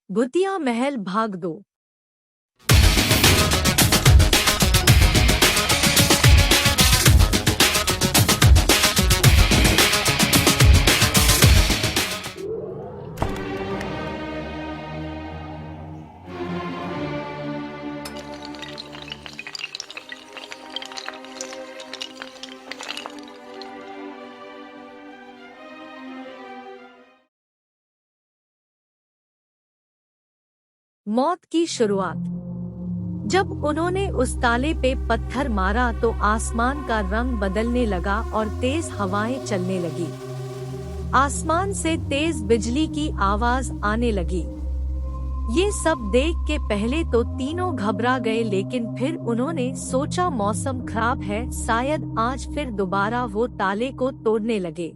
भूतिया महल भाग 2। मौत की शुरुआत। जब उन्होंने उस ताले पे पत्थर मारा तो आसमान का रंग बदलने लगा और तेज हवाएं चलने लगी। आसमान से तेज बिजली की आवाज आने लगी। ये सब देख के पहले तो तीनों घबरा गए, लेकिन फिर उन्होंने सोचा मौसम खराब है, शायद आज फिर दोबारा वो ताले को तोड़ने लगे।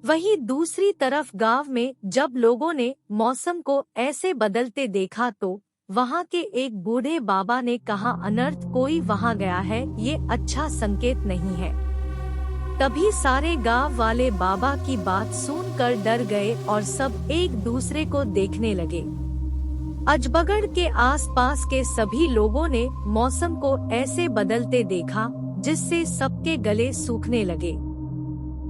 वहीं दूसरी तरफ गांव में जब लोगों ने मौसम को ऐसे बदलते देखा तो वहां के एक बूढ़े बाबा ने कहा, अनर्थ कोई वहां गया है, ये अच्छा संकेत नहीं है। तभी सारे गांव वाले बाबा की बात सुनकर डर गए और सब एक दूसरे को देखने लगे। अजबगढ़ के आसपास के सभी लोगों ने मौसम को ऐसे बदलते देखा जिससे सबके गले सूखने लगे।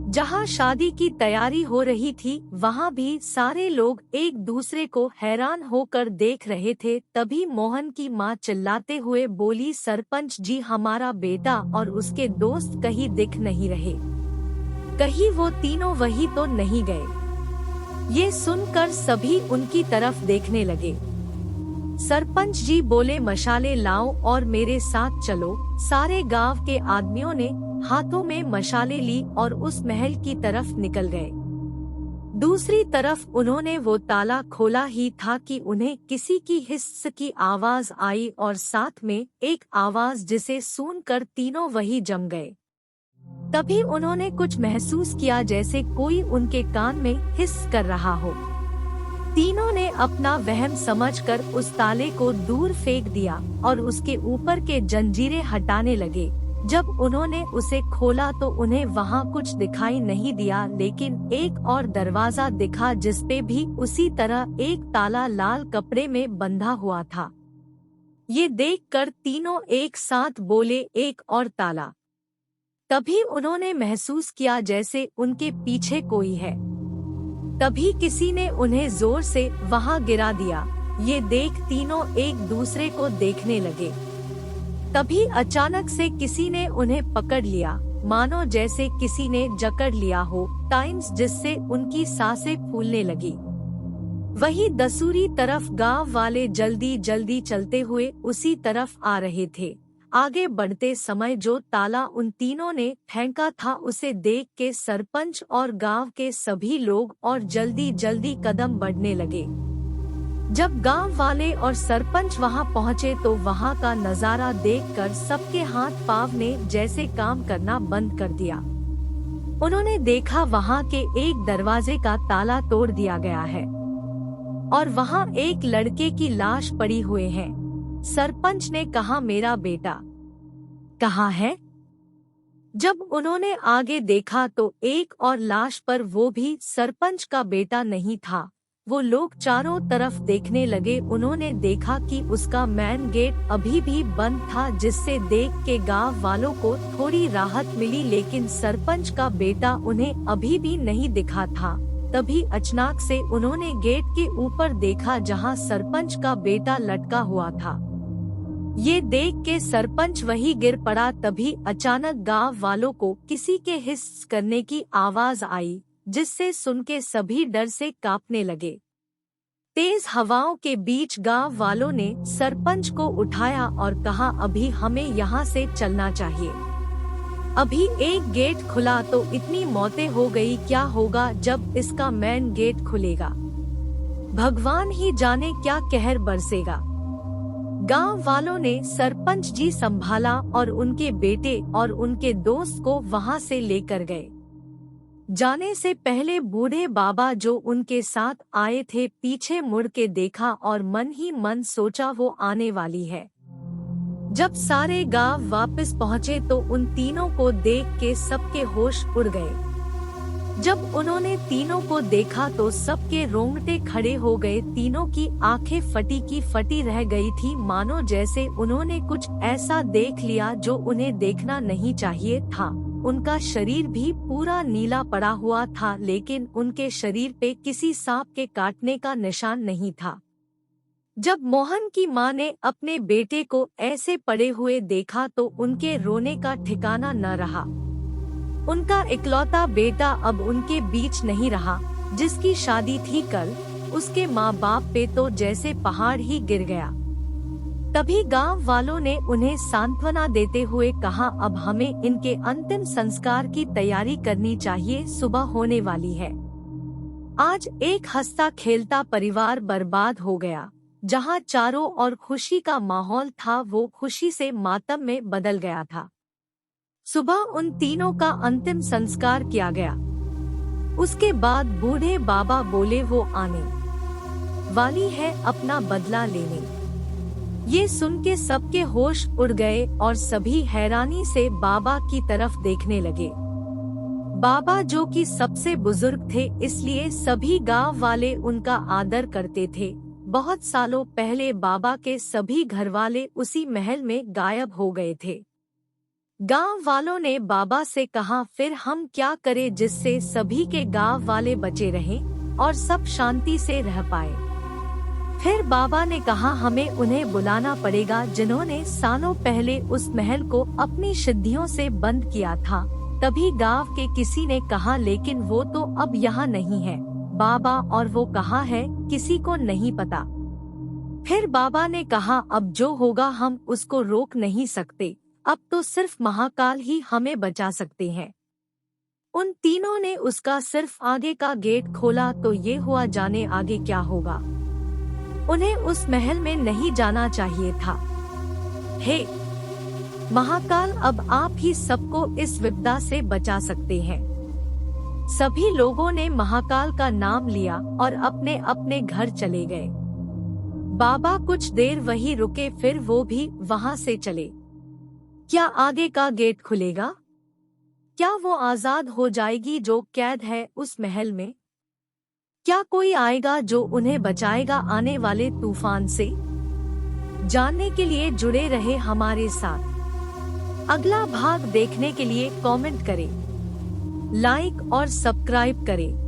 जहां शादी की तैयारी हो रही थी वहां भी सारे लोग एक दूसरे को हैरान होकर देख रहे थे। तभी मोहन की मां चिल्लाते हुए बोली, सरपंच जी, हमारा बेटा और उसके दोस्त कहीं दिख नहीं रहे, कहीं वो तीनों वही तो नहीं गए। ये सुनकर सभी उनकी तरफ देखने लगे। सरपंच जी बोले, मशाले लाओ और मेरे साथ चलो। सारे गांव के आदमियों ने हाथों में मशाले ली और उस महल की तरफ निकल गए। दूसरी तरफ उन्होंने वो ताला खोला ही था कि उन्हें किसी की हिस्स की आवाज आई और साथ में एक आवाज जिसे सुनकर तीनों वही जम गए। तभी उन्होंने कुछ महसूस किया जैसे कोई उनके कान में हिस्स कर रहा हो। तीनों ने अपना वहम समझकर उस ताले को दूर फेंक दिया और उसके ऊपर के जंजीरें हटाने लगे। जब उन्होंने उसे खोला तो उन्हें वहां कुछ दिखाई नहीं दिया, लेकिन एक और दरवाजा दिखा जिसपे भी उसी तरह एक ताला लाल कपड़े में बंधा हुआ था। ये देखकर तीनों एक साथ बोले, एक और ताला। तभी उन्होंने महसूस किया जैसे उनके पीछे कोई है। तभी किसी ने उन्हें जोर से वहां गिरा दिया। ये देख तीनों एक दूसरे को देखने लगे। तभी अचानक से किसी ने उन्हें पकड़ लिया, मानो जैसे किसी ने जकड़ लिया हो टाइम्स, जिससे उनकी सांसें फूलने लगी। वही दसूरी तरफ गांव वाले जल्दी जल्दी चलते हुए उसी तरफ आ रहे थे। आगे बढ़ते समय जो ताला उन तीनों ने फेंका था उसे देख के सरपंच और गांव के सभी लोग और जल्दी जल्दी कदम बढ़ने लगे। जब गांव वाले और सरपंच वहां पहुंचे तो वहां का नजारा देखकर सबके हाथ पांव ने जैसे काम करना बंद कर दिया। उन्होंने देखा वहां के एक दरवाजे का ताला तोड़ दिया गया है और वहां एक लड़के की लाश पड़ी हुई है। सरपंच ने कहा, मेरा बेटा कहाँ है? जब उन्होंने आगे देखा तो एक और लाश पर वो भी सरपंच का बेटा नहीं था। वो लोग चारों तरफ देखने लगे। उन्होंने देखा कि उसका मेन गेट अभी भी बंद था, जिससे देख के गांव वालों को थोड़ी राहत मिली, लेकिन सरपंच का बेटा उन्हें अभी भी नहीं दिखा था। तभी अचानक से उन्होंने गेट के ऊपर देखा जहां सरपंच का बेटा लटका हुआ था। ये देख के सरपंच वही गिर पड़ा। तभी अचानक गांव वालों को किसी के हिस्स करने की आवाज आई, जिससे सुन के सभी डर से कांपने लगे। तेज हवाओं के बीच गांव वालों ने सरपंच को उठाया और कहा, अभी हमें यहाँ से चलना चाहिए। अभी एक गेट खुला तो इतनी मौतें हो गई, क्या होगा जब इसका मेन गेट खुलेगा? भगवान ही जाने क्या कहर बरसेगा। गांव वालों ने सरपंच जी संभाला और उनके बेटे और उनके दोस्त को वहां से लेकर गए। जाने से पहले बूढ़े बाबा जो उनके साथ आए थे पीछे मुड़ के देखा और मन ही मन सोचा वो आने वाली है। जब सारे गांव वापस पहुंचे तो उन तीनों को देख के सबके होश उड़ गए। जब उन्होंने तीनों को देखा तो सबके रोंगटे खड़े हो गए। तीनों की आंखें फटी की फटी रह गई थी, मानो जैसे उन्होंने कुछ ऐसा देख लिया जो उन्हें देखना नहीं चाहिए था। उनका शरीर भी पूरा नीला पड़ा हुआ था, लेकिन उनके शरीर पे किसी सांप के काटने का निशान नहीं था। जब मोहन की माँ ने अपने बेटे को ऐसे पड़े हुए देखा तो उनके रोने का ठिकाना न रहा। उनका इकलौता बेटा अब उनके बीच नहीं रहा, जिसकी शादी थी कल, उसके माँ बाप पे तो जैसे पहाड़ ही गिर गया। तभी गांव वालों ने उन्हें सांत्वना देते हुए कहा, अब हमें इनके अंतिम संस्कार की तैयारी करनी चाहिए, सुबह होने वाली है। आज एक हंसता खेलता परिवार बर्बाद हो गया। जहां चारों ओर खुशी का माहौल था, वो खुशी से मातम में बदल गया था। सुबह उन तीनों का अंतिम संस्कार किया गया। उसके बाद बूढ़े बाबा बोले, वो आने वाली है अपना बदला लेने। ये सुन के सबके होश उड़ गए और सभी हैरानी से बाबा की तरफ देखने लगे। बाबा जो कि सबसे बुजुर्ग थे, इसलिए सभी गांव वाले उनका आदर करते थे। बहुत सालों पहले बाबा के सभी घरवाले उसी महल में गायब हो गए थे। गांव वालों ने बाबा से कहा, फिर हम क्या करें जिससे सभी के गांव वाले बचे रहें और सब शांति से रह पाए। फिर बाबा ने कहा, हमें उन्हें बुलाना पड़ेगा जिन्होंने सालों पहले उस महल को अपनी सिद्धियों से बंद किया था। तभी गांव के किसी ने कहा, लेकिन वो तो अब यहाँ नहीं है बाबा, और वो कहाँ है किसी को नहीं पता। फिर बाबा ने कहा, अब जो होगा हम उसको रोक नहीं सकते, अब तो सिर्फ महाकाल ही हमें बचा सकते हैं। उन तीनों ने उसका सिर्फ आगे का गेट खोला तो ये हुआ, जाने आगे क्या होगा। उन्हें उस महल में नहीं जाना चाहिए था। हे महाकाल, अब आप ही सबको इस विपदा से बचा सकते हैं। सभी लोगों ने महाकाल का नाम लिया और अपने अपने घर चले गए। बाबा कुछ देर वहीं रुके, फिर वो भी वहां से चले। क्या आगे का गेट खुलेगा? क्या वो आजाद हो जाएगी जो कैद है उस महल में? क्या कोई आएगा जो उन्हें बचाएगा आने वाले तूफान से? जानने के लिए जुड़े रहे हमारे साथ। अगला भाग देखने के लिए कमेंट करें, लाइक और सब्सक्राइब करें।